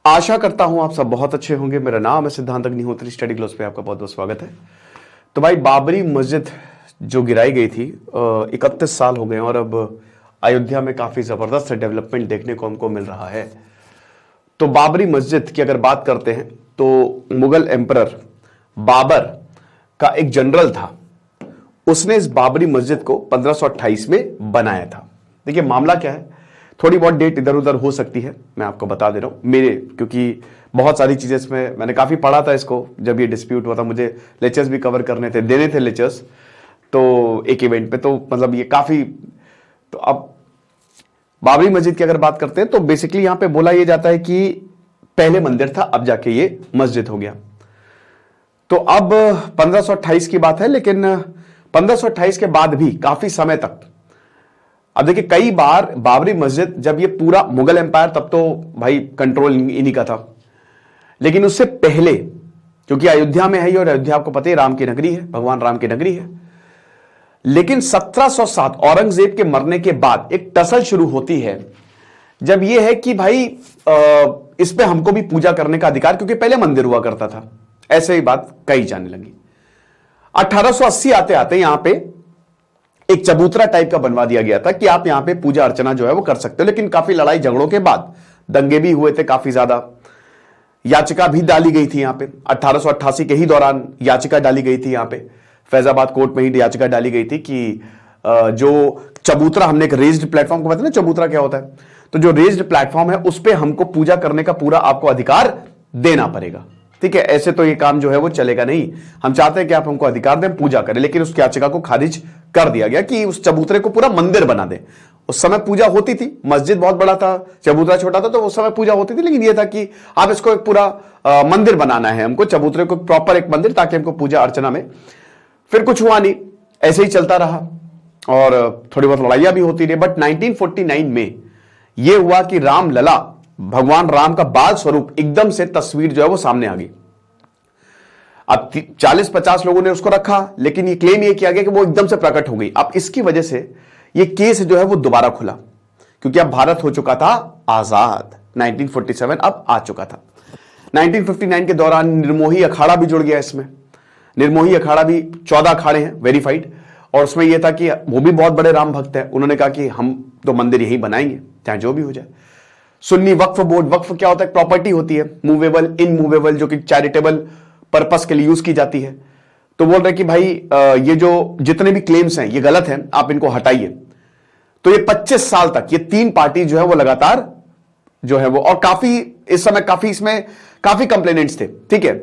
आशा करता हूं आप सब बहुत अच्छे होंगे। मेरा नाम है सिद्धांत अग्निहोत्री, स्टडी ग्लोस पे आपका बहुत बहुत स्वागत है। तो भाई, बाबरी मस्जिद जो गिराई गई थी 31 साल हो गए और अब अयोध्या में काफी जबरदस्त डेवलपमेंट देखने को हमको मिल रहा है। तो बाबरी मस्जिद की अगर बात करते हैं तो मुगल एम्परर बाबर का एक जनरल था, उसने इस बाबरी मस्जिद को 1528 में बनाया था। देखिए मामला क्या है, थोड़ी बहुत डेट इधर उधर हो सकती है, मैं आपको बता दे रहा हूं मेरे, क्योंकि बहुत सारी चीजें इसमें मैंने काफी पढ़ा था इसको। जब ये डिस्प्यूट हुआ था, मुझे लेक्चर्स भी कवर करने थे, देने थे लेक्चर्स, तो एक इवेंट पे, तो मतलब ये काफी। तो अब बाबरी मस्जिद की अगर बात करते हैं तो बेसिकली यहां पे बोला यह जाता है कि पहले मंदिर था, अब जाके ये मस्जिद हो गया। तो अब 1528 की बात है, लेकिन 1528 के बाद भी काफी समय तक, अब देखिए कई बार बाबरी मस्जिद, जब ये पूरा मुगल एम्पायर, तब तो भाई कंट्रोल इन्हीं का था, लेकिन उससे पहले, क्योंकि अयोध्या में है ये, और अयोध्या आपको पता है राम की नगरी है, भगवान राम की नगरी है। लेकिन 1707 औरंगजेब के मरने के बाद एक टसल शुरू होती है, जब यह है कि भाई इस पे हमको भी पूजा करने का अधिकार, क्योंकि पहले मंदिर हुआ करता था, ऐसे ही बात कही जाने लगी। 1880 आते आते यहां पे एक चबूतरा टाइप का बनवा दिया गया था कि आप यहां पे पूजा अर्चना जो है वो कर सकते हो। लेकिन काफी लड़ाई झगड़ों के बाद, दंगे भी हुए थे काफी ज्यादा, याचिका भी डाली गई थी यहां पे। 1888 के ही दौरान याचिका डाली गई थी यहां पे, फैजाबाद कोर्ट में ही याचिका डाली गई थी कि जो चबूतरा, हमने एक रेज्ड प्लेटफॉर्म को पता है ना चबूतरा क्या होता है, तो जो रेज्ड प्लेटफॉर्म है उस पर हमको पूजा करने का पूरा आपको अधिकार देना पड़ेगा। ठीक है, ऐसे तो ये काम जो है वो चलेगा नहीं, हम चाहते हैं कि आप हमको अधिकार दें, पूजा करें। लेकिन उस याचिका को खारिज कर दिया गया कि उस चबूतरे को पूरा मंदिर बना दे। उस समय पूजा होती थी, मस्जिद बहुत बड़ा था, चबूतरा छोटा था, तो उस समय पूजा होती थी, लेकिन यह था कि आप इसको एक पूरा मंदिर बनाना है हमको, चबूतरे को प्रॉपर एक मंदिर, ताकि हमको पूजा अर्चना में। फिर कुछ हुआ नहीं, ऐसे ही चलता रहा और थोड़ी बहुत लड़ाइयां भी होती रही। बट 1949 में यह हुआ कि रामलला, भगवान राम का बाल स्वरूप, एकदम से तस्वीर जो है वो सामने आ गई। अब 40-50 लोगों ने उसको रखा, लेकिन ये क्लेम ये किया गया कि वो एकदम से प्रकट हो गई। अब इसकी वजह से ये केस जो है वो दोबारा खुला, क्योंकि अब भारत हो चुका था आजाद। 1947 अब आ चुका था। 1959 के दौरान निर्मोही अखाड़ा भी जुड़ गया इसमें। निर्मोही अखाड़ा भी 14 अखाड़े हैं वेरीफाइड, और उसमें यह था कि वो भी बहुत बड़े राम भक्त हैं। उन्होंने कहा कि हम तो मंदिर यही बनाएंगे, चाहे जो भी हो जाए। सुन्नी वक्फ बोर्ड, वक्फ क्या होता है, प्रॉपर्टी होती है, मूवेबल, इनमूवेबल, जो कि चैरिटेबल पर्पस के लिए यूज की जाती है। तो बोल रहे कि भाई ये जो जितने भी क्लेम्स हैं ये गलत हैं, आप इनको हटाइए। तो ये 25 साल तक ये तीन पार्टी जो है वो लगातार जो है वो, और काफी इस समय काफी इसमें काफी कंप्लेनेंट्स थे। ठीक है,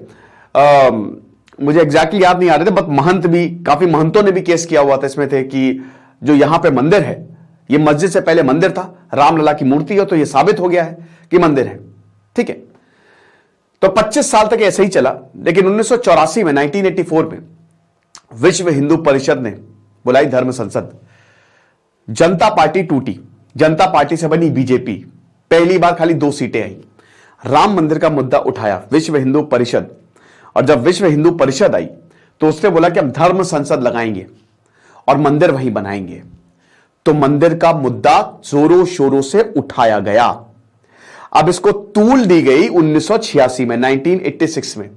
मुझे एग्जैक्टली याद नहीं आ रहे थे, बट महंत भी, काफी महंतों ने भी केस किया हुआ था इसमें, थे कि जो यहां पे मंदिर है, ये मस्जिद से पहले मंदिर था, रामलला की मूर्ति हो, तो ये साबित हो गया है कि मंदिर है। ठीक है, तो 25 साल तक ऐसे ही चला। लेकिन 1984 में, 1984 में विश्व हिंदू परिषद ने बुलाई धर्म संसद। जनता पार्टी टूटी, जनता पार्टी से बनी बीजेपी। पहली बार खाली 2 सीटें आई। राम मंदिर का मुद्दा उठाया विश्व हिंदू परिषद, और जब विश्व हिंदू परिषद आई तो उसने बोला कि हम धर्म संसद लगाएंगे और मंदिर वहीं बनाएंगे। तो मंदिर का मुद्दा जोरों शोरों से उठाया गया। अब इसको तूल दी गई 1986 में, 1986 में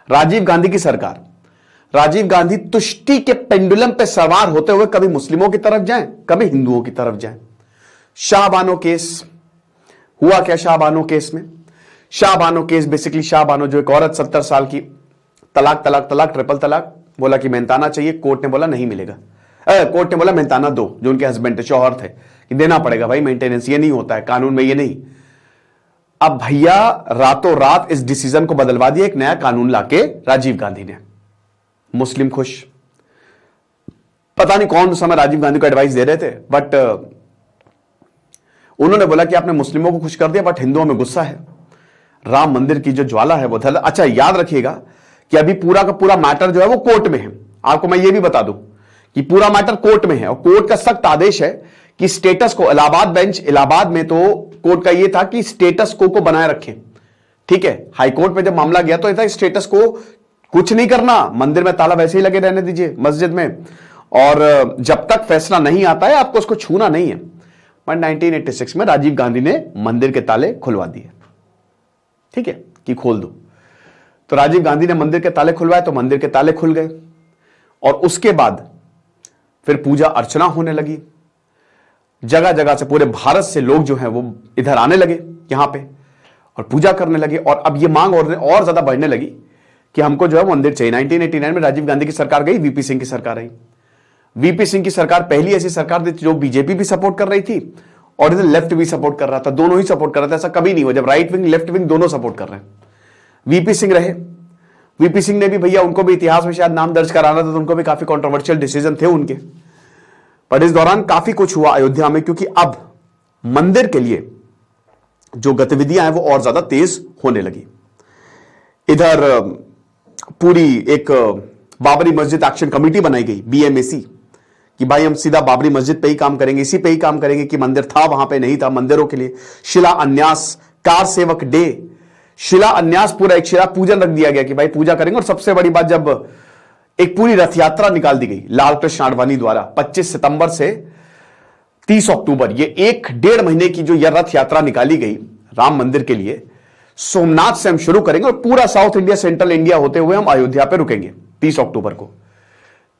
राजीव गांधी की सरकार। राजीव गांधी तुष्टि के पेंडुलम पे सवार होते हुए कभी मुस्लिमों की तरफ जाएं, कभी हिंदुओं की तरफ जाएं। शाहबानो केस हुआ क्या? शाहबानो केस में, शाहबानो केस बेसिकली, शाहबानो जो एक औरत 70 साल की, तलाक तलाक तलाक, ट्रिपल तलाक, बोला कि मेहनताना चाहिए, कोर्ट ने बोला नहीं मिलेगा। कोर्ट ने बोला मेहनताना दो, जो उनके हस्बैंड थे, शौहर थे, कि देना पड़ेगा भाई मेंटेनेंस, ये नहीं होता है कानून में, ये नहीं। अब भैया रातों रात इस डिसीजन को बदलवा दिया, एक नया कानून लाके राजीव गांधी ने। मुस्लिम खुश, पता नहीं कौन उस समय राजीव गांधी को एडवाइस दे रहे थे, बट उन्होंने बोला कि आपने मुस्लिमों को खुश कर दिया, बट हिंदुओं में गुस्सा है, राम मंदिर की जो ज्वाला है वो धल। अच्छा, याद रखिएगा कि अभी पूरा का पूरा मैटर जो है वो कोर्ट में है। आपको मैं ये भी बता दूं कि पूरा मैटर कोर्ट में है, और कोर्ट का सख्त आदेश है कि स्टेटस को, इलाहाबाद बेंच, इलाहाबाद में तो कोर्ट का ये था कि स्टेटस को बनाए रखें। ठीक है, हाईकोर्ट में जब मामला गया तो ये था स्टेटस को कुछ नहीं करना, मंदिर में ताला वैसे ही लगे रहने दीजिए, मस्जिद में, और जब तक फैसला नहीं आता है आपको उसको छूना नहीं है। पर 1986 में राजीव गांधी ने मंदिर के ताले खुलवा दिए। ठीक है, कि खोल दो। तो राजीव गांधी ने मंदिर के ताले खुलवाए तो मंदिर के ताले खुल गए, और उसके बाद फिर पूजा अर्चना होने लगी। जगह जगह से, पूरे भारत से लोग जो हैं वो इधर आने लगे यहां पे और पूजा करने लगे। और अब ये मांग और ज्यादा बढ़ने लगी कि हमको जो है मंदिर चाहिए। 1989 में राजीव गांधी की सरकार गई, वीपी सिंह की सरकार आई। वीपी सिंह की सरकार पहली ऐसी सरकार थी जो बीजेपी भी सपोर्ट कर रही थी और इधर लेफ्ट भी सपोर्ट कर रहा था, दोनों ही सपोर्ट कर रहा था। ऐसा कभी नहीं हुआ जब राइट विंग लेफ्ट विंग दोनों सपोर्ट कर रहे हैं। वीपी सिंह रहे, वीपी सिंह ने भी, भैया उनको भी इतिहास में शायद नाम दर्ज कराना था, तो उनको भी काफी कॉन्ट्रोवर्शियल डिसीजन थे उनके। पर इस दौरान काफी कुछ हुआ अयोध्या में, क्योंकि अब मंदिर के लिए जो गतिविधियां हैं वो और ज्यादा तेज होने लगी। इधर पूरी एक बाबरी मस्जिद एक्शन कमेटी बनाई गई, बीएमएसी, कि भाई हम सीधा बाबरी मस्जिद पे ही काम करेंगे, इसी पे ही काम करेंगे कि मंदिर था वहां पे नहीं था। मंदिरों के लिए शिलान्यास, कार सेवक डे, शिलान्यास, पूरा एक शिला पूजन रख दिया गया कि भाई पूजा करेंगे। और सबसे बड़ी बात, जब एक पूरी रथ यात्रा निकाल दी गई लाल कृष्ण आडवाणी द्वारा 25 सितंबर से 30 अक्टूबर, ये 1.5 महीने की जो यह रथ यात्रा निकाली गई राम मंदिर के लिए, सोमनाथ से हम शुरू करेंगे और पूरा साउथ इंडिया, सेंट्रल इंडिया होते हुए हम अयोध्या पे रुकेंगे 30 अक्टूबर को।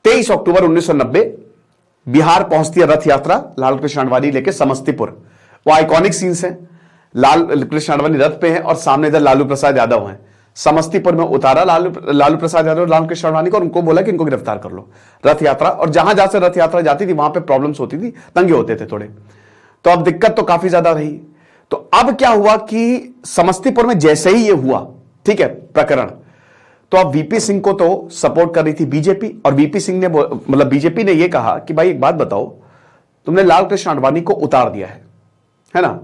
23 अक्टूबर 1990 बिहार पहुंचती है रथ यात्रा लाल कृष्ण आडवाणी लेके समस्तीपुर। वो आइकॉनिक सीन्स हैं, लाल कृष्ण आडवाणी रथ पे हैं और सामने इधर लालू प्रसाद यादव हैं। समस्तीपुर में उतारा लालू प्रसाद यादव, लाल कृष्ण आडवाणी को, और उनको बोला कि इनको गिरफ्तार कर लो। रथ यात्रा, और जहां जहां से रथ यात्रा जाती थी वहां पे प्रॉब्लम्स होती थी, दंगे होते थे थोड़े, तो अब दिक्कत तो काफी ज्यादा रही। तो अब क्या हुआ कि समस्तीपुर में जैसे ही ये हुआ, ठीक है, प्रकरण, तो अब वीपी सिंह को तो सपोर्ट कर रही थी बीजेपी, और वीपी सिंह ने, मतलब बीजेपी ने यह कहा कि भाई एक बात बताओ, तुमने लाल कृष्ण आडवाणी को उतार दिया है ना,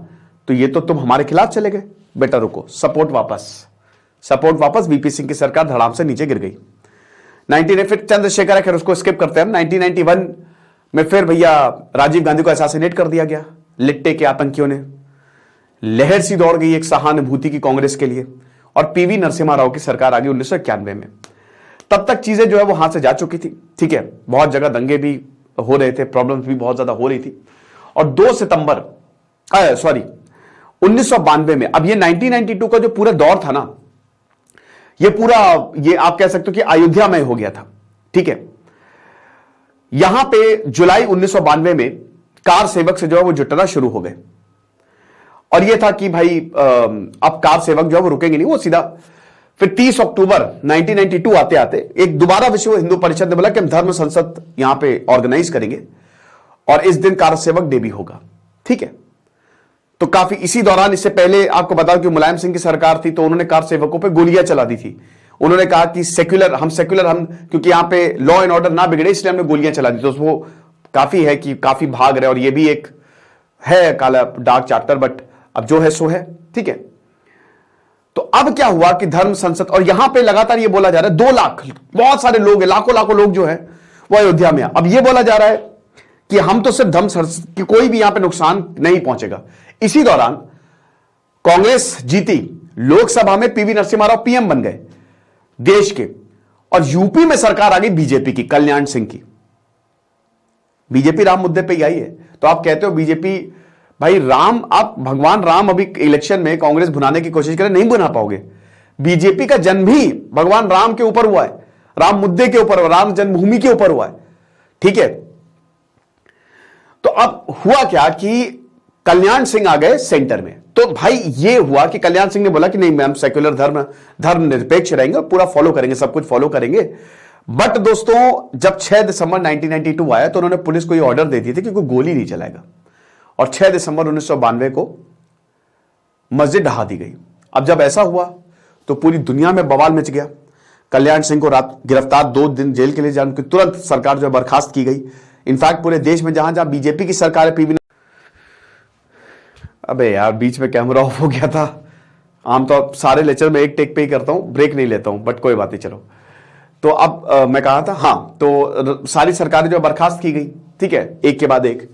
तो ये तो तुम हमारे खिलाफ चले गए, बेटा रुको, सपोर्ट वापस। वीपी सिंह की सरकार धड़ाम से नीचे गिर गई। 19 फिर चंद्रशेखर, खैर उसको स्किप करते हैं हम। 1991 में फिर भैया राजीव गांधी को असैसिनेट कर दिया गया लिट्टे के आतंकियों ने। लहर सी दौड़ गई एक सहानुभूति की कांग्रेस के लिए, और पीवी नरसिम्हा राव की सरकार आ गई 1991 में। तब तक चीजें जो है वो हाथ से जा चुकी थी, ठीक है, बहुत जगह दंगे भी हो रहे थे, प्रॉब्लम्स भी बहुत ज्यादा हो रही थी। और 2 सितंबर 1992 में, अब ये 1992 का जो पूरा दौर था ना, ये पूरा, ये आप कह सकते हो कि अयोध्या में हो गया था, ठीक है। यहां पे जुलाई 1992 में कार सेवक से जो है वो जुटना शुरू हो गए, और ये था कि भाई अब कार सेवक जो है वो रुकेंगे नहीं, वो सीधा फिर 30 अक्टूबर 1992 आते आते एक दोबारा विश्व हिंदू परिषद ने बोला कि हम धर्म संसद यहां पे ऑर्गेनाइज करेंगे और इस दिन कार सेवक डे भी होगा, ठीक है। तो काफी इसी दौरान, इससे पहले आपको बताओ कि मुलायम सिंह की सरकार थी, तो उन्होंने कार सेवकों पे गोलियां चला दी थी। उन्होंने कहा कि सेक्युलर हम क्योंकि यहां पे लॉ एंड ऑर्डर ना बिगड़े, इसलिए हमने गोलियां चला दी। तो वो काफी है कि काफी भाग रहे, और ये भी एक है काला डार्क चैप्टर, बट अब जो है सो है, ठीक है। तो अब क्या हुआ कि धर्म संसद, और यहां पे लगातार ये बोला जा रहा है 2 लाख, बहुत सारे लोग हैं, लाखों लोग जो है वो अयोध्या में। अब ये बोला जा रहा है कि हम तो सिर्फ धर्म संसद की, कोई भी यहां पे नुकसान नहीं पहुंचेगा। इसी दौरान कांग्रेस जीती लोकसभा में, पीवी नरसिम्हा राव पीएम बन गए देश के, और यूपी में सरकार आ गई बीजेपी की, कल्याण सिंह की। बीजेपी राम मुद्दे पे ही आई है। तो आप कहते हो बीजेपी, भाई राम, आप भगवान राम अभी इलेक्शन में कांग्रेस भुनाने की कोशिश करें, नहीं भुना पाओगे। बीजेपी का जन्म भी भगवान राम के ऊपर हुआ है, राम मुद्दे के ऊपर, राम जन्मभूमि के ऊपर हुआ है, ठीक है। तो अब हुआ क्या कि कल्याण सिंह आ गए सेंटर में। तो भाई ये हुआ कि कल्याण सिंह ने बोला कि नहीं, हम सेक्युलर धर्म निरपेक्ष रहेंगे, पूरा फॉलो करेंगे, सब कुछ फॉलो करेंगे। बट दोस्तों, जब 6 दिसंबर 1992 आया तो उन्होंने पुलिस को ये ऑर्डर दे दिए थे कि कोई गोली नहीं चलाएगा, और 6 दिसंबर 1992 को मस्जिद ढहा दी गई। अब जब ऐसा हुआ तो पूरी दुनिया में बवाल मच गया। कल्याण सिंह को रात गिरफ्तार, 2 दिन जेल के लिए जाने की तुरंत सरकार जो है बर्खास्त की गई। इनफैक्ट पूरे देश में जहां जहां बीजेपी की सरकार है, पीवी, अबे यार बीच में कैमरा ऑफ हो गया था। आमतौर सारे लेक्चर में एक टेक पे ही करता हूं, ब्रेक नहीं लेता हूं, बट कोई बात नहीं, चलो। तो अब मैं कहा था, हाँ, तो सारी सरकारें जो बर्खास्त की गई, ठीक है, एक के बाद एक।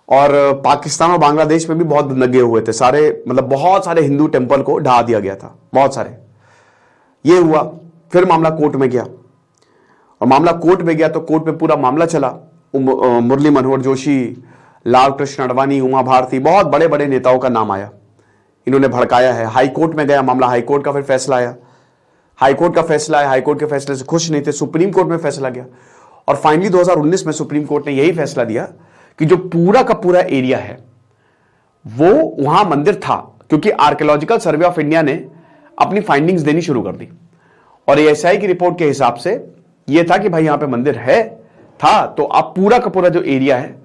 और पाकिस्तान और बांग्लादेश में भी बहुत लगे हुए थे सारे, मतलब बहुत सारे हिंदू टेम्पल को ढहा दिया गया था, बहुत सारे। ये हुआ, फिर मामला कोर्ट में गया, और मामला कोर्ट में गया तो कोर्ट में पूरा मामला चला। मुरली मनोहर जोशी, लाल कृष्ण आडवाणी, उमा भारती, बहुत बड़े बड़े नेताओं का नाम आया इन्होंने भड़काया है। हाई कोर्ट में गया मामला, हाई कोर्ट का फिर फैसला आया, हाई कोर्ट का फैसला आया, हाई कोर्ट के फैसले से खुश नहीं थे, सुप्रीम कोर्ट में फैसला गया और फाइनली 2019 में सुप्रीम कोर्ट ने यही फैसला दिया कि जो पूरा का पूरा एरिया है वो वहां मंदिर था, क्योंकि आर्कियोलॉजिकल सर्वे ऑफ इंडिया ने अपनी फाइंडिंग्स देनी शुरू कर दी और एएसआई की रिपोर्ट के हिसाब से यह था कि भाई यहां पे मंदिर है था, तो अब पूरा का पूरा जो एरिया है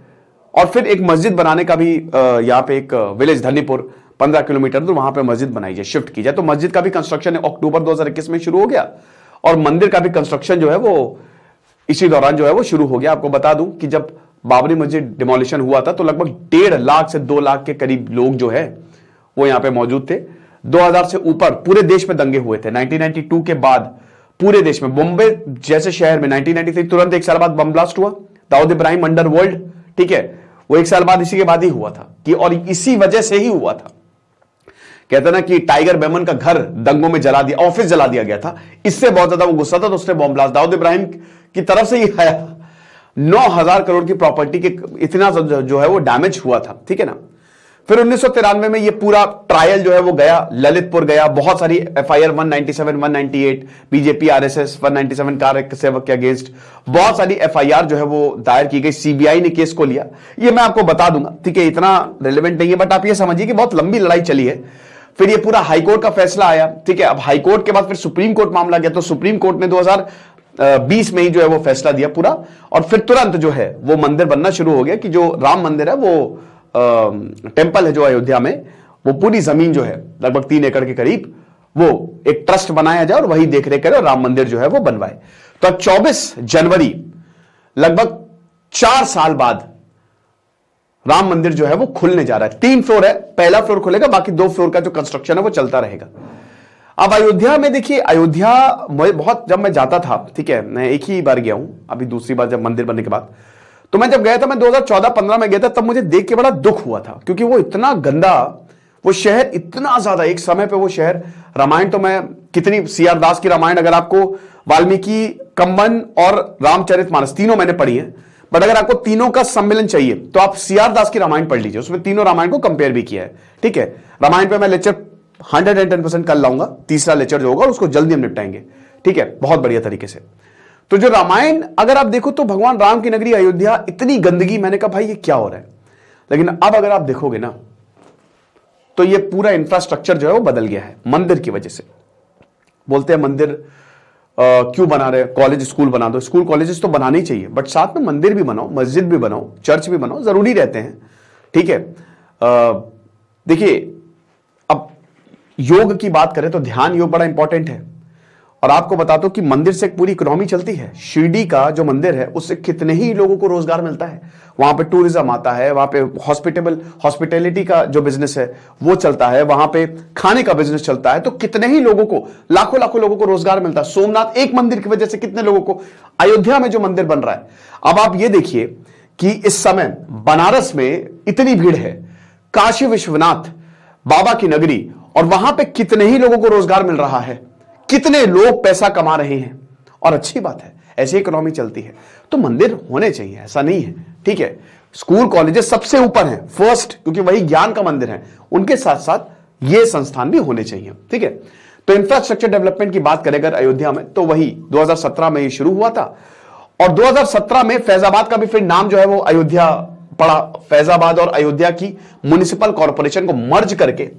और फिर एक मस्जिद बनाने का भी यहां पे एक विलेज धनीपुर 15 किलोमीटर दूर वहां पे मस्जिद बनाई जाए, शिफ्ट की जाए। तो मस्जिद का भी कंस्ट्रक्शन अक्टूबर 2021 में शुरू हो गया और मंदिर का भी कंस्ट्रक्शन जो है वो इसी दौरान जो है वो शुरू हो गया। आपको बता दूं कि जब बाबरी मस्जिद डिमोलिशन हुआ था तो लगभग 1.5 लाख से 2 लाख के करीब लोग जो है वो यहां पे मौजूद थे। 2000 से ऊपर पूरे देश में दंगे हुए थे। 1992 के बाद पूरे देश में, बॉम्बे जैसे शहर में 1993 तुरंत 1 साल बाद बम ब्लास्ट हुआ, दाऊद इब्राहिम अंडरवर्ल्ड, ठीक है, वो 1 साल बाद इसी के बाद ही हुआ था कि, और इसी वजह से ही हुआ था। कहते ना कि टाइगर बेमन का घर दंगों में जला दिया, ऑफिस जला दिया गया था, इससे बहुत ज्यादा वो गुस्सा था तो उसने बॉम्ब ब्लास्ट दाऊद इब्राहिम की तरफ से ही आया। 9,000 करोड़ की प्रॉपर्टी के इतना जो है वो डैमेज हुआ था, ठीक है ना। फिर 1993 में ये पूरा ट्रायल जो है वो गया, ललितपुर गया, बहुत सारी एफआईआर 197, 198 बीजेपी आरएसएस 197 कार सेवक के अगेंस्ट बहुत सारी एफआईआर जो है वो दायर की गई, सीबीआई ने केस को लिया। ये मैं आपको बता दूंगा, ठीक है, इतना रेलेवेंट नहीं है, बट आप ये समझिए कि बहुत लंबी लड़ाई चली है। फिर ये पूरा हाईकोर्ट का फैसला आया, ठीक है। अब हाईकोर्ट के बाद फिर सुप्रीम कोर्ट मामला गया, तो सुप्रीम कोर्ट ने 2020 में ही जो है वो फैसला दिया पूरा, और फिर तुरंत जो है वो मंदिर बनना शुरू हो गया कि जो राम मंदिर है वो टेंपल है जो अयोध्या में, वो पूरी जमीन जो है लगभग 3 एकड़ के करीब वो एक ट्रस्ट बनाया जाए और वही देख रेख करे और राम मंदिर जो है वो बनवाए। तो अब 24 जनवरी लगभग 4 साल बाद राम मंदिर जो है वो खुलने जा रहा है। 3 फ्लोर है, पहला फ्लोर खुलेगा, बाकी 2 फ्लोर का जो कंस्ट्रक्शन है वो चलता रहेगा। अब अयोध्या में देखिए, अयोध्या बहुत, जब मैं जाता था, ठीक है, मैं एक ही बार गया हूं, अभी दूसरी बार जब मंदिर बनने के बाद, तो मैं जब गया था, मैं 2014-15 में गया था, तब मुझे देख के बड़ा दुख हुआ था, क्योंकि वो इतना गंदा, वो शहर इतना ज्यादा, एक समय पे वो शहर, रामायण तो मैं कितनी, सीआर दास की रामायण अगर आपको, वाल्मीकि, कंबन और रामचरितमानस तीनों मैंने पढ़ी है, बट अगर आपको तीनों का सम्मेलन चाहिए तो आप सीआर दास की रामायण पढ़ लीजिए, उसमें तीनों रामायण को कंपेयर भी किया है, ठीक है। रामायण पे मैं लेक्चर 110% कर लाऊंगा, तीसरा लेक्चर जो होगा उसको जल्दी हम निपटाएंगे, ठीक है, बहुत बढ़िया तरीके से। तो जो रामायण अगर आप देखो तो भगवान राम की नगरी अयोध्या, इतनी गंदगी, मैंने कहा भाई ये क्या हो रहा है, लेकिन अब अगर आप देखोगे ना तो ये पूरा इंफ्रास्ट्रक्चर जो है वो बदल गया है मंदिर की वजह से। बोलते हैं मंदिर क्यों बना रहे, कॉलेज स्कूल बना दो, स्कूल कॉलेजेस तो बनाने ही चाहिए, बट साथ में मंदिर भी बनाओ, मस्जिद भी बनाओ, चर्च भी बनाओ, जरूरी रहते हैं, ठीक है। देखिए, अब योग की बात करें तो ध्यान योग बड़ा इंपॉर्टेंट है, और आपको बता दो कि मंदिर से एक पूरी इकोनॉमी चलती है। शिरडी का जो मंदिर है उससे कितने ही लोगों को रोजगार मिलता है, वहां पे टूरिज्म आता है, वहां पे हॉस्पिटैलिटी का जो बिजनेस है वो चलता है, वहां पे खाने का बिजनेस चलता है, तो कितने ही लोगों को, लाखों लाखों लोगों को रोजगार मिलता है। सोमनाथ एक मंदिर की वजह से कितने लोगों को, अयोध्या में जो मंदिर बन रहा है, अब आप ये देखिए कि इस समय बनारस में इतनी भीड़ है, काशी विश्वनाथ बाबा की नगरी, और वहां पे कितने ही लोगों को रोजगार मिल रहा है, कितने लोग पैसा कमा रहे हैं, और अच्छी बात है, ऐसी इकोनॉमी चलती है। तो मंदिर होने चाहिए, ऐसा नहीं है, ठीक है। स्कूल कॉलेजेस सबसे ऊपर हैं, फर्स्ट, क्योंकि वही ज्ञान का मंदिर है, उनके साथ साथ ये संस्थान भी होने चाहिए, ठीक है। तो इंफ्रास्ट्रक्चर डेवलपमेंट की बात करें अगर अयोध्या में, तो वही 2017 में ये शुरू हुआ था, और 2017 में फैजाबाद का भी फिर नाम जो है वो अयोध्या पड़ा। फैजाबाद और अयोध्या की म्युनिसिपल कॉर्पोरेशन को मर्ज करके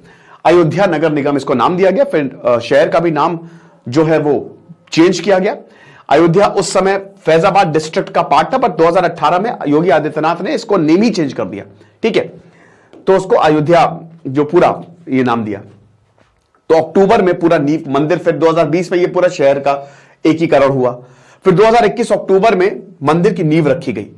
अयोध्या नगर निगम इसको नाम दिया गया। फिर शहर का भी नाम जो है वो चेंज किया गया। अयोध्या उस समय फैजाबाद डिस्ट्रिक्ट का पार्ट था, बट 2018 में योगी आदित्यनाथ ने इसको नेम ही चेंज कर दिया, ठीक है। तो उसको अयोध्या जो पूरा ये नाम दिया। तो अक्टूबर में पूरा नींव मंदिर, फिर 2020 में ये पूरा शहर का एकीकरण हुआ। फिर 2021 अक्टूबर में मंदिर की नींव रखी गई,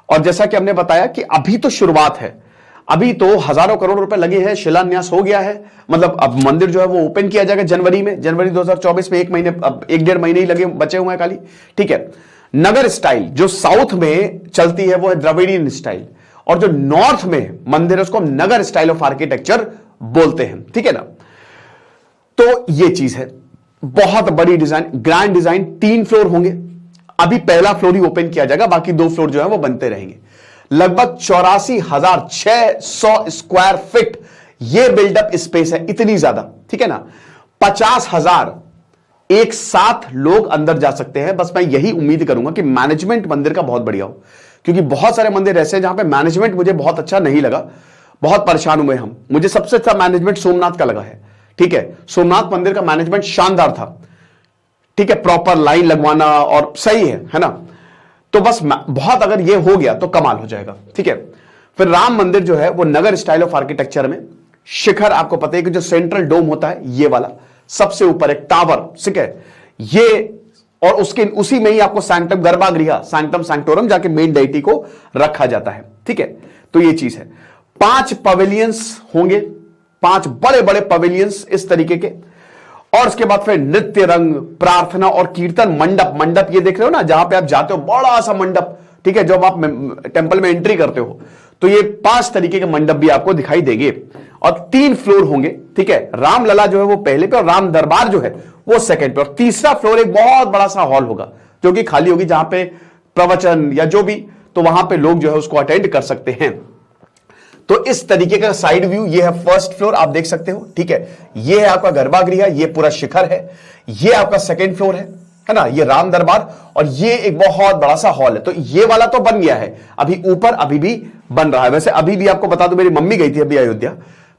और जैसा कि हमने बताया कि अभी तो शुरुआत है, अभी तो हजारों करोड़ रुपए लगे हैं, शिलान्यास हो गया है, मतलब अब मंदिर जो है वो ओपन किया जाएगा जनवरी में, जनवरी 2024 में, 1 महीने, अब 1-1.5 महीने ही लगे बचे हुए हैं खाली, ठीक है। नगर स्टाइल जो साउथ में चलती है वो है द्रविडियन स्टाइल, और जो नॉर्थ में मंदिर है उसको हम नगर स्टाइल ऑफ आर्किटेक्चर बोलते हैं, ठीक है ना। तो ये चीज है, बहुत बड़ी डिजाइन, ग्रैंड डिजाइन, 3 फ्लोर होंगे, अभी पहला फ्लोर ही ओपन किया जाएगा, बाकी 2 फ्लोर जो है वो बनते रहेंगे। लगभग 84,600 स्क्वायर फीट ये बिल्डअप स्पेस है इतनी ज्यादा, ठीक है ना। 50,000 एक साथ लोग अंदर जा सकते हैं। बस मैं यही उम्मीद करूंगा कि मैनेजमेंट मंदिर का बहुत बढ़िया हो, क्योंकि बहुत सारे मंदिर ऐसे हैं जहां पे मैनेजमेंट मुझे बहुत अच्छा नहीं लगा, बहुत परेशान हुए हम। मुझे सबसे अच्छा मैनेजमेंट सोमनाथ का लगा है, ठीक है। सोमनाथ मंदिर का मैनेजमेंट शानदार था, ठीक है, प्रॉपर लाइन लगवाना और सही है ना। तो बस बहुत अगर ये हो गया तो कमाल हो जाएगा, ठीक है। फिर राम मंदिर जो है वो नगर स्टाइल ऑफ आर्किटेक्चर में, शिखर आपको पता है कि जो सेंट्रल डोम होता है ये वाला, सबसे ऊपर एक टावर, ठीक है ये, और उसके उसी में ही आपको सैंक्टम गर्भागृह, सैंक्टम सैंक्टोरम जाके मेन डेटी को रखा जाता है, ठीक है। तो ये चीज है। 5 पवेलियंस होंगे, 5 बड़े बड़े पवेलियंस इस तरीके के। और उसके बाद फिर नृत्य रंग, प्रार्थना और कीर्तन मंडप। मंडप ये देख रहे हो ना, जहां पे आप जाते हो, बड़ा सा मंडप, ठीक है, जब आप टेंपल में एंट्री करते हो तो ये 5 तरीके के मंडप भी आपको दिखाई देंगे और 3 फ्लोर होंगे, ठीक है। रामलला जो है वो पहले पे और राम दरबार जो है वो सेकंड पे, और तीसरा फ्लोर एक बहुत बड़ा सा हॉल होगा जो कि खाली होगी, जहां पे प्रवचन या जो भी, तो वहां पे लोग जो है उसको अटेंड कर सकते हैं। तो इस तरीके का साइड व्यू ये है। फर्स्ट फ्लोर आप देख सकते हो, ठीक है, ये है आपका गर्भागृह, ये पूरा शिखर है, ये आपका सेकंड फ्लोर है ना, ये राम दरबार, और ये एक बहुत बड़ा सा हॉल है। तो ये वाला तो बन गया है, अभी ऊपर अभी भी बन रहा है। वैसे अभी भी आपको बता दूं, मेरी मम्मी गई थी अभी अयोध्या,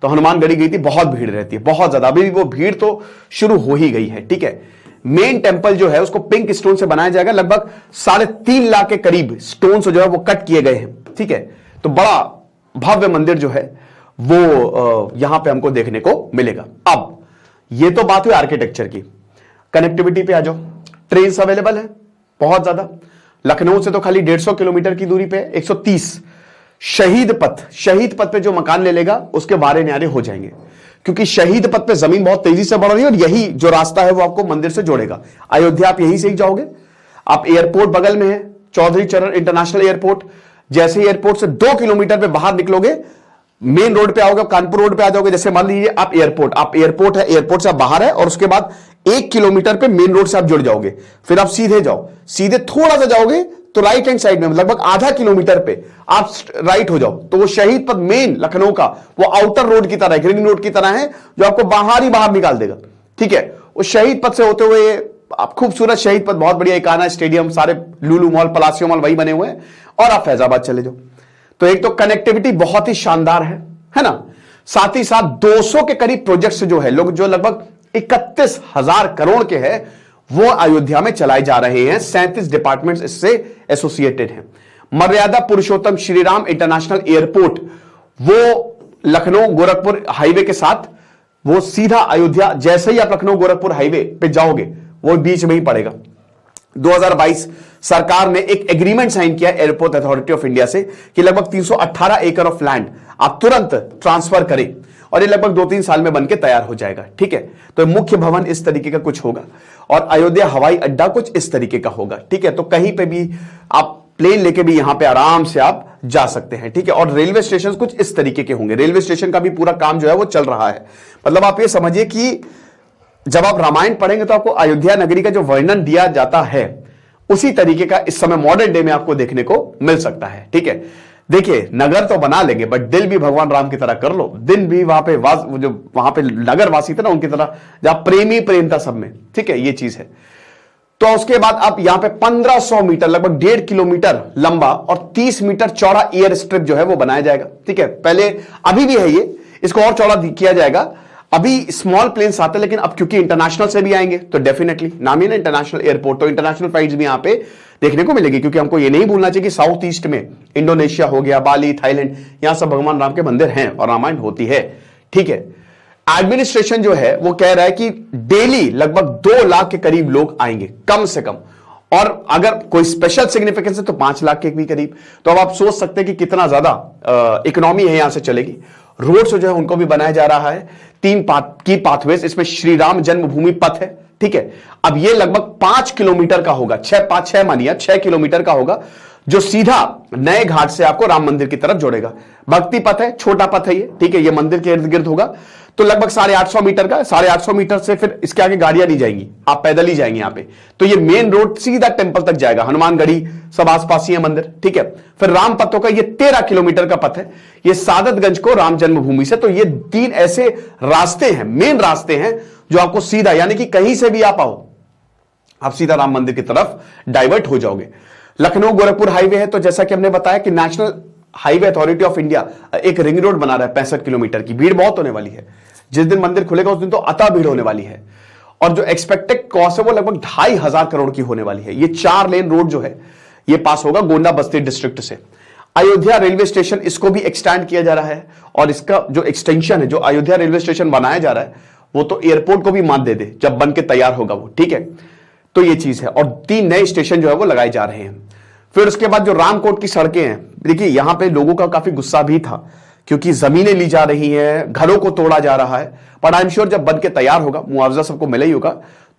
तो हनुमानगढ़ी गई थी, बहुत भीड़ रहती है, बहुत ज्यादा। अभी भी वो भीड़ तो शुरू हो ही गई है, ठीक है। मेन टेंपल जो है उसको पिंक स्टोन से बनाया जाएगा, लगभग 3.5 लाख के करीब स्टोन से जो है वो कट किए गए हैं, ठीक है। तो बड़ा भव्य मंदिर जो है वो यहां पे हमको देखने को मिलेगा। अब ये तो बात हुई आर्किटेक्चर की। कनेक्टिविटी पे आ जाओ। ट्रेन अवेलेबल है बहुत ज्यादा, लखनऊ से तो खाली 150 किलोमीटर की दूरी पे 130। शहीद पथ पे जो मकान ले लेगा उसके बारे न्यारे हो जाएंगे, क्योंकि शहीद पथ पे जमीन बहुत तेजी से बढ़ रही है और यही जो रास्ता है वो आपको मंदिर से जोड़ेगा। अयोध्या आप यहीं से ही जाओगे, आप एयरपोर्ट बगल में है, चौधरी चरण इंटरनेशनल एयरपोर्ट। जैसे ही एयरपोर्ट से 2 किलोमीटर पे बाहर निकलोगे, मेन रोड पे आओगे, कानपुर रोड पे आ जाओगे। जैसे मान लीजिए आप एयरपोर्ट है, एयरपोर्ट से आप बाहर है, और उसके बाद 1 किलोमीटर पे मेन रोड से आप जुड़ जाओगे। फिर आप सीधे जाओ, सीधे थोड़ा सा जाओगे तो राइट हैंड साइड में लगभग आधा किलोमीटर पे आप राइट हो जाओ, तो वो शहीद पथ मेन लखनऊ का वो आउटर रोड की तरह, ग्रीन रोड की तरह है, जो आपको बाहर ही बाहर निकाल देगा, ठीक है। उस शहीद पथ से होते हुए आप खूबसूरत शहीद पथ, बहुत बढ़िया इकाना स्टेडियम, सारे लुलु मॉल, पलासियो मॉल वही बने हुए हैं, और आप फैजाबाद चले जाओ। तो एक तो कनेक्टिविटी बहुत ही शानदार है ना। साथ ही साथ 200 के करीब प्रोजेक्ट्स जो है लोग, जो लगभग 31,000 करोड़ के हैं, वो अयोध्या में चलाए जा रहे हैं। 37 डिपार्टमेंट्स इससे एसोसिएटेड हैं। मर्यादा पुरुषोत्तम श्री राम इंटरनेशनल एयरपोर्ट, वो लखनऊ गोरखपुर हाईवे के साथ, वो सीधा अयोध्या, जैसे ही आप लखनऊ गोरखपुर हाईवे पे जाओगे वो बीच में ही पड़ेगा। 2022 सरकार ने एक एग्रीमेंट साइन किया एयरपोर्ट अथॉरिटी ऑफ इंडिया से कि लगभग 318 एकड़ ऑफ लैंड आप तुरंत ट्रांसफर करें, और ये लगभग 2-3 साल में बनके तैयार हो जाएगा, ठीक है। तो मुख्य भवन इस तरीके का कुछ होगा, और अयोध्या हवाई अड्डा कुछ इस तरीके का होगा, ठीक है। तो कहीं पे भी आप प्लेन लेके भी यहां पे आराम से आप जा सकते हैं, ठीक है। और रेलवे स्टेशन कुछ इस तरीके के होंगे। रेलवे स्टेशन का भी पूरा काम जो है वो चल रहा है। मतलब आप ये समझिए कि जब आप रामायण पढ़ेंगे तो आपको अयोध्या नगरी का जो वर्णन दिया जाता है उसी तरीके का इस समय मॉडर्न डे में आपको देखने को मिल सकता है, ठीक है। देखिए, नगर तो बना लेंगे, बट दिल भी भगवान राम की तरह कर लो। दिन भी वहां पे जो वहां पे नगर वासी थे ना, उनकी तरह, जहां प्रेम था सब में, ठीक है, ये चीज है। तो उसके बाद आप यहां पे 1500 मीटर, लगभग 1.5 किलोमीटर लंबा और 30 मीटर चौड़ा एयर स्ट्रिप जो है वो बनाया जाएगा, ठीक है। पहले अभी भी है ये, इसको और चौड़ा किया जाएगा। अभी स्मॉल प्लेन्स आते हैं, लेकिन अब क्योंकि इंटरनेशनल से भी आएंगे तो डेफिनेटली, नाम ही ना इंटरनेशनल एयरपोर्ट, तो इंटरनेशनल फ्लाइट्स भी यहां पे देखने को मिलेगी। क्योंकि हमको ये नहीं भूलना चाहिए कि साउथ ईस्ट में इंडोनेशिया हो गया, बाली, थाईलैंड, यहां सब भगवान राम के मंदिर हैं और रामायण होती है, ठीक है। एडमिनिस्ट्रेशन जो है वो कह रहा है कि डेली लगभग 2 लाख के करीब लोग आएंगे कम से कम, और अगर कोई स्पेशल सिग्निफिकेंस है तो 5 लाख के भी करीब। तो अब आप सोच सकते हैं कि कितना ज्यादा इकोनॉमी है यहां से चलेगी। रोड जो है उनको भी बनाया जा रहा है, 3 की पाथवेज, इसमें श्री राम जन्मभूमि पथ है, ठीक है। अब ये लगभग 5 किलोमीटर का होगा, 6 मानिए 6 किलोमीटर का होगा, जो सीधा नए घाट से आपको राम मंदिर की तरफ जोड़ेगा। भक्ति पथ है, छोटा पथ है ये, ठीक है, ये मंदिर के इर्द गिर्द होगा। तो लगभग 850 मीटर का, 850 मीटर से फिर इसके आगे गाड़ियां नहीं जाएंगी, आप पैदल ही जाएंगे यहां पे। तो ये मेन रोड सीधा टेंपल तक जाएगा, हनुमानगढ़ी सब आसपास ही है मंदिर, ठीक है। फिर राम पथों का ये 13 किलोमीटर का पथ है, ये सादतगंज को राम जन्मभूमि से। तो ये 3 ऐसे रास्ते हैं, मेन रास्ते हैं जो आपको सीधा, यानी कि कहीं से भी आप आओ, आप सीधा राम मंदिर की तरफ डाइवर्ट हो जाओगे। लखनऊ गोरखपुर हाईवे है, तो जैसा कि हमने बताया कि national highway authority of India एक रिंग रोड बना रहा है 65 किलोमीटर की। भीड़ बहुत होने वाली है, जिस दिन मंदिर खुलेगा उस दिन तो अता भीड़ होने वाली है। और जो एक्सपेक्टेड कॉस्ट है वो लगभग 2,500 करोड़ की होने वाली है। ये 4 लेन रोड जो है ये पास होगा गोंडा बस्ती डिस्ट्रिक्ट से। अयोध्या रेलवे स्टेशन, इसको भी एक्सटेंड किया जा रहा है, और इसका जो एक्सटेंशन है, जो अयोध्या रेलवे स्टेशन बनाया जा रहा है, वो तो एयरपोर्ट को भी मात दे दे जब बन के तैयार होगा वो, ठीक है। तो ये चीज है, और 3 नए स्टेशन जो है वो लगाए जा रहे हैं। फिर उसके बाद जो रामकोट की सड़कें हैं, देखिए यहां पे लोगों का काफी गुस्सा भी था, क्योंकि जमीनें ली जा रही हैं, घरों को तोड़ा जा रहा है। बट आई एम श्योर जब बन के तैयार होगा, मुआवजा सबको मिला ही होगा,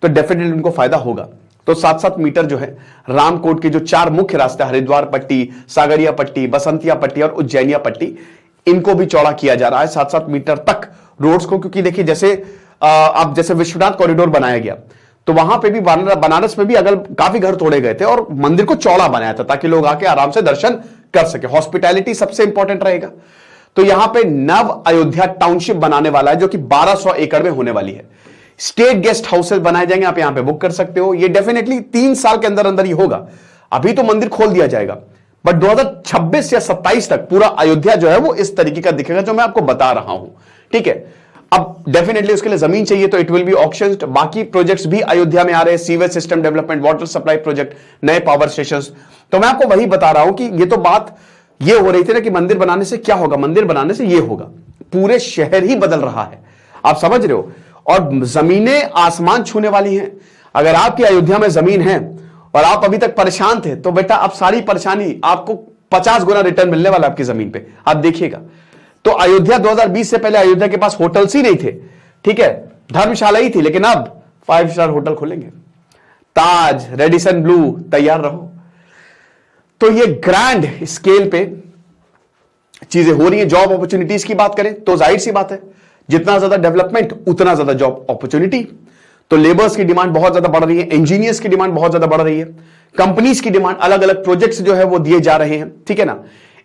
तो डेफिनेटली उनको फायदा होगा। तो 7-7 मीटर जो है रामकोट के जो 4 मुख्य रास्ते, हरिद्वार पट्टी, सागरिया पट्टी, बसंतिया पट्टी और उज्जैनिया पट्टी, इनको भी चौड़ा किया जा रहा है 7-7 मीटर तक रोड्स को। क्योंकि देखिए जैसे अब जैसे विश्वनाथ कॉरिडोर बनाया गया, तो वहां पे भी बनारस में भी अगर काफी घर तोड़े गए थे और मंदिर को चौड़ा बनाया था ताकि लोग आके आराम से दर्शन कर सके। हॉस्पिटैलिटी सबसे इंपॉर्टेंट रहेगा। तो यहां पे नव अयोध्या टाउनशिप बनाने वाला है, जो कि 1200 एकड़ में होने वाली है। स्टेट गेस्ट हाउसेस बनाए जाएंगे, आप यहां पे बुक कर सकते हो। ये डेफिनेटली 3 साल के अंदर अंदर ही होगा। अभी तो मंदिर खोल दिया जाएगा, बट 2026 या 27 तक पूरा अयोध्या जो है वो इस तरीके का दिखेगा जो मैं आपको बता रहा हूं, ठीक है। अब डेफिनेटली उसके लिए जमीन चाहिए, तो इट विल बी ऑक्शन्ड। बाकी प्रोजेक्ट्स भी अयोध्या में आ रहे हैं, sewage system development, water supply project, नए पावर स्टेशंस। तो मैं आपको वही बता रहा हूं कि ये तो बात ये हो रही थी ना कि मंदिर बनाने से क्या होगा, मंदिर बनाने से ये होगा, पूरे शहर ही बदल रहा है, आप समझ रहे हो। और जमीनें आसमान छूने वाली हैं। अगर आपकी अयोध्या में जमीन है और आप अभी तक परेशान थे, तो बेटा अब सारी परेशानी आपको 50 गुना रिटर्न मिलने वाला आपकी जमीन पे, आप देखिएगा। तो अयोध्या 2020 से पहले अयोध्या के पास होटल्स ही नहीं थे, ठीक है, धर्मशाला ही थी, लेकिन अब 5 स्टार होटल खुलेंगे, ताज, रेडिसन ब्लू, तैयार रहो। तो ये ग्रैंड स्केल पे चीजें हो रही है। जॉब अपॉर्चुनिटीज की बात करें तो जाहिर सी बात है, जितना ज्यादा डेवलपमेंट उतना ज्यादा जॉब अपॉर्चुनिटी। तो लेबर्स की डिमांड बहुत ज्यादा बढ़ रही है, इंजीनियर्स की डिमांड बहुत ज्यादा बढ़ रही है, कंपनीज की डिमांड, अलग अलग प्रोजेक्ट्स जो है वो दिए जा रहे हैं, ठीक है ना।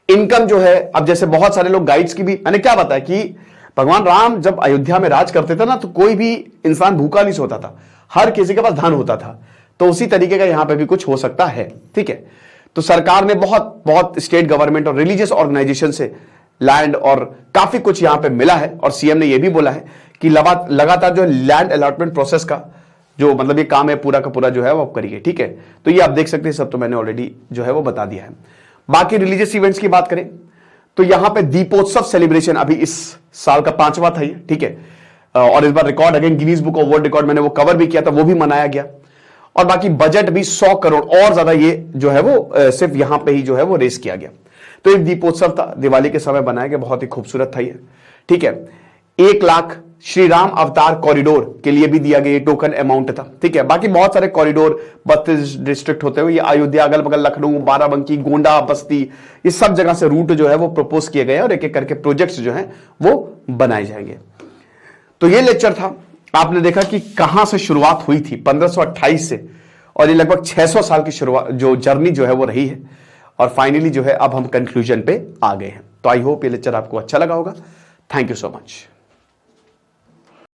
इनकम जो है, अब जैसे बहुत सारे लोग गाइड्स की भी, मैंने क्या बताया कि भगवान राम जब अयोध्या में राज करते थे ना, तो कोई भी इंसान भूखा नहीं सोता था, हर किसी के पास धन होता था। तो उसी तरीके का यहां पे भी कुछ हो सकता है, ठीक है। तो सरकार ने बहुत स्टेट गवर्नमेंट और रिलीजियस ऑर्गेनाइजेशन से लैंड और काफी कुछ यहां पे मिला है। और सीएम ने यह भी बोला है कि लगातार जो लैंड अलॉटमेंट प्रोसेस का जो मतलब ये काम है पूरा का पूरा जो है वो आप करिए, ठीक है। तो ये आप देख सकते हैं, सब तो मैंने ऑलरेडी जो है वो बता दिया है। बाकी रिलीजियस इवेंट्स की बात करें तो यहां पे दीपोत्सव सेलिब्रेशन अभी इस साल का 5वां था ये, ठीक है। और इस बार record again Guinness book of world record, मैंने वो कवर भी किया था, वो भी मनाया गया। और बाकी बजट भी 100 करोड़ और ज्यादा ये जो है वो सिर्फ यहां पे ही जो है वो रेस किया गया। तो एक दीपोत्सव था, दिवाली के समय बनाया गया, बहुत ही खूबसूरत था ये, ठीक है। 1 लाख श्री राम अवतार कॉरिडोर के लिए भी दिया गया टोकन अमाउंट था, ठीक है। बाकी बहुत सारे कॉरिडोर 32 डिस्ट्रिक्ट होते हुए ये अयोध्या, अगल बगल लखनऊ, बाराबंकी, गोंडा, बस्ती, ये सब जगह से रूट जो है वो प्रपोज किए गए और एक एक करके प्रोजेक्ट्स जो हैं वो बनाए जाएंगे। तो ये लेक्चर था, आपने देखा कि कहां से शुरुआत हुई थी 1528 से, और ये लगभग 600 साल की शुरुआत जो जर्नी जो है वो रही है, और फाइनली जो है अब हम कंक्लूजन पे आ गए हैं। तो आई होप ये लेक्चर आपको अच्छा लगा होगा। Thank you so much.